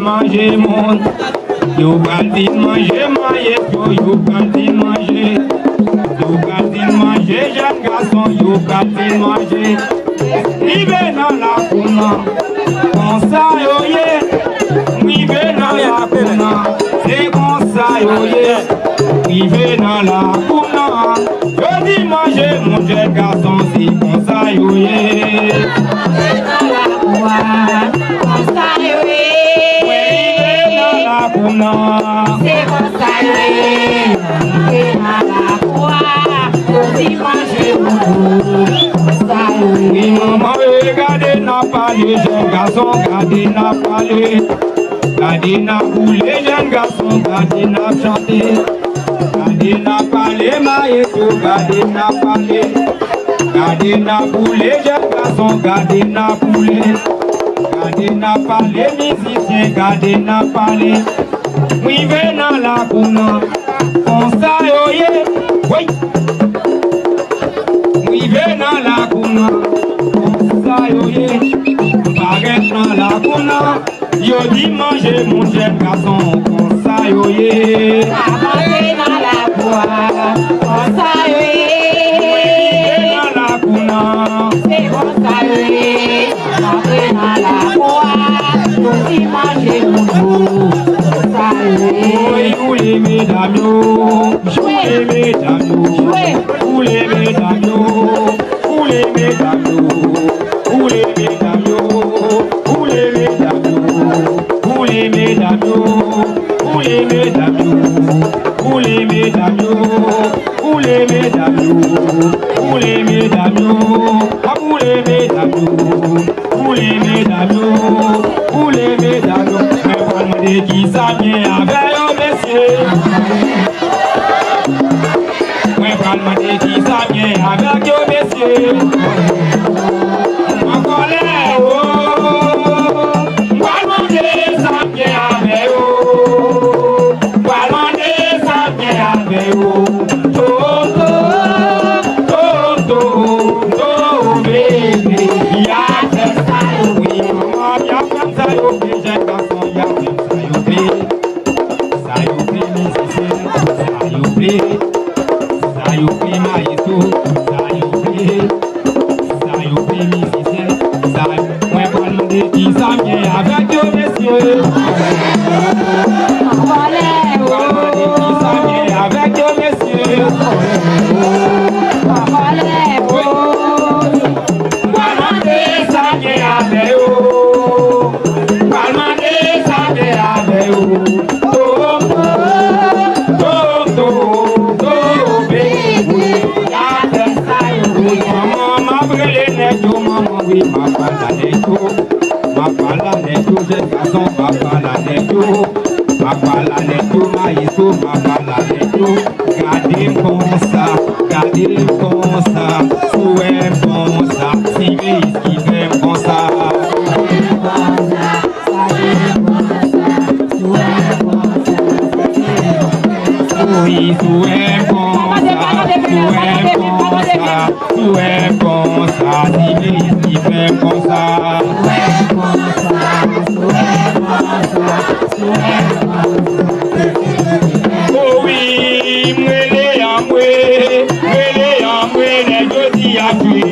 Manger mon, yo gardez manger manger, yo gardez manger, yo gardez manger, jeune garçon, yo gardez manger. Vive dans la couna, comme ça yo ye. Vive dans la couna, c'est comme ça yo ye. Vive dans la couna, je dis manger mon jeune garçon, c'est comme ça yo ye. Vive dans la couna, comme ça yo ye. C'est comme ça, oui, maman, regardez n'a parlé, jeune garçon, regardez n'a parlé. Regardez n'a boulé, jeune garçon, regardez n'a chanté. Regardez n'a parlé, maïeto, regardez n'a parlé. Regardez n'a boulé, jeune garçon, regardez n'a boulé. Regardez n'a parlé, musicien, regardez n'a parlé. Oui, venez dans la couna, Consayoye, oui. Rive dans la couna. Consayoye, baguette dans la couna. Yo dit manger mon jeune garçon. Consayoye. Baguette dans la couna. Consayoye. Rive dans la couna. C'est consayoye. Baguette dans la couna. Yo dit manger mon où les mesdames, jouez mesdames, où les mesdames, où les mesdames, où les mesdames, où les mesdames, où les mesdames, où les mesdames, où les mesdames, où les mesdames, où les mesdames, où les mesdames, où les mesdames, où les mesdames, qui s'habille avec eux, messieurs. Moi, parle-moi qui s'habille avec eux, messieurs. En colère, oh. Parle-moi qui s'habille avec eux. Parle-moi qui s'habille avec eux. Toto, toto, toto, bébé. Y'a fait ça, oui, maman, y'a fait ça, yo, j'ai garçon, y'a fait ça. Sayupi maestro, sayupi musicien, moi parle de qui ça vient avec eux messieurs. Parle de qui ça vient avec eux messieurs. Parle de ça vient avec eux. Parle de ça vient avec eux. Oui, ma palanejo, j'ai garçon, ma palanejo, maïso, ma palanejo, gardez bon ça, souhait bon ça, si qui fait bon ça. Oui, souhait bon ça, si qui fait bon ça. Oh oui, mwele ya mwe, ne jodi ya tui.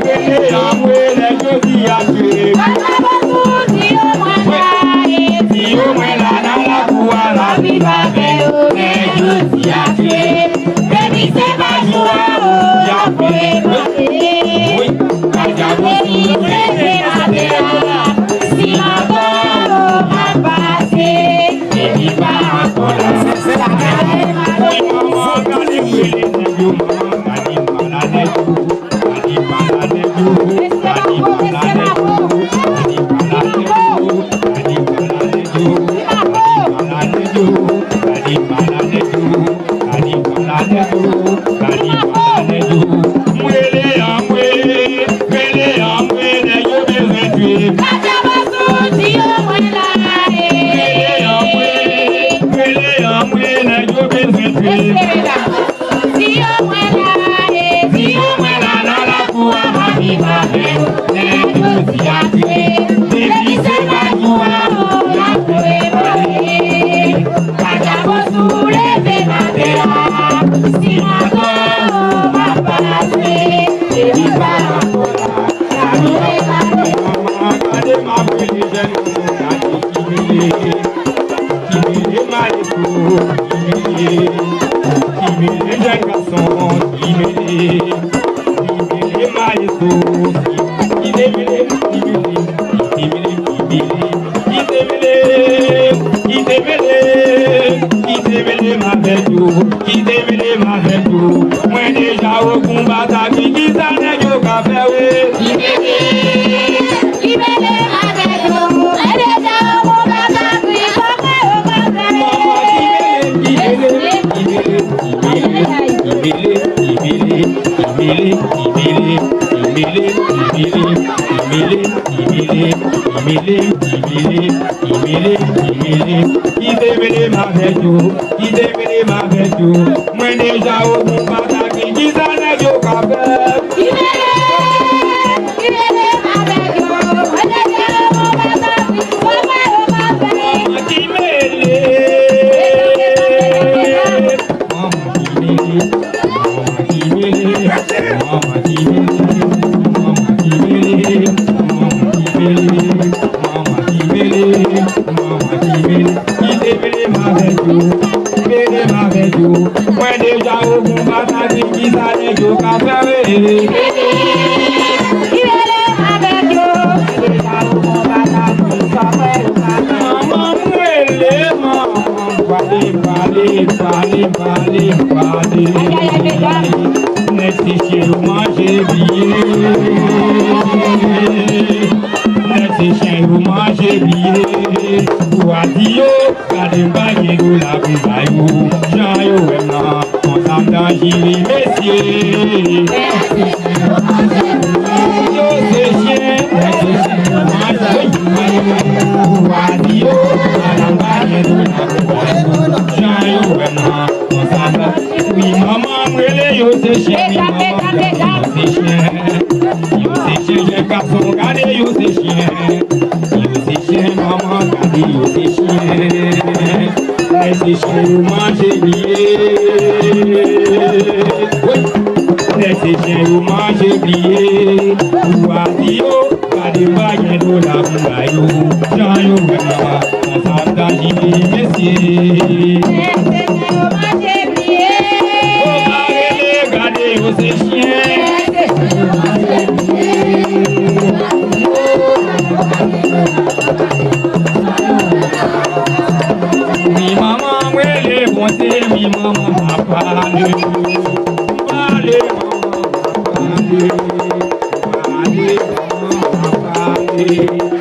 Mwele ya mwe, ne jodi ya tui. Tiyo mwela na la kuala, viva veo, ne jodi ya tui. Baby se va joie, ya kwe. Oui, aja bosu, si ma boro a passé, baby va encore. Oui, maman, gani mwele ne jo, maman, gani palanejo, gani palanejo, gani palanejo, gani palanejo, gani palanejo, gani palanejo, gani palanejo, gani palanejo. Mwele ya mwe, ne jo bezwe. Mwele ya mwe, ne jo bezwe. Mwen deja ogun bata ki kisa nejo ka fewe. Imele qui devait m'avejo, qui devait m'avejo, moi déjà au bon bataille, qui s'en est au café. When they go home, but I think he's a joke of a Next year, manger billet. Next year, manger billet. Wadio, kademba yego la bubayo. Jayo wena, on s'entend j'y messieurs. Yo c'est chien, wadio, kademba yego la bubayo. Jayo wena, on s'entend. Oui maman, mwele yo c'est chien, oui maman, yo c'est chien. Yo c'est chien, j'ai garçon, regardez yo c'est chien. Yo c'est chien, maman, regardez yo c'est chien. Laissez chien vous manger laissez chien vous manger blié. Wadio, kademba yego la bubayo. Jayo wena, on s'entend j'y messieurs. C'est chien. Oui maman, oui les bontés, oui maman m'a parlé. Parlé maman m'a parlé. Parlé maman m'a parlé.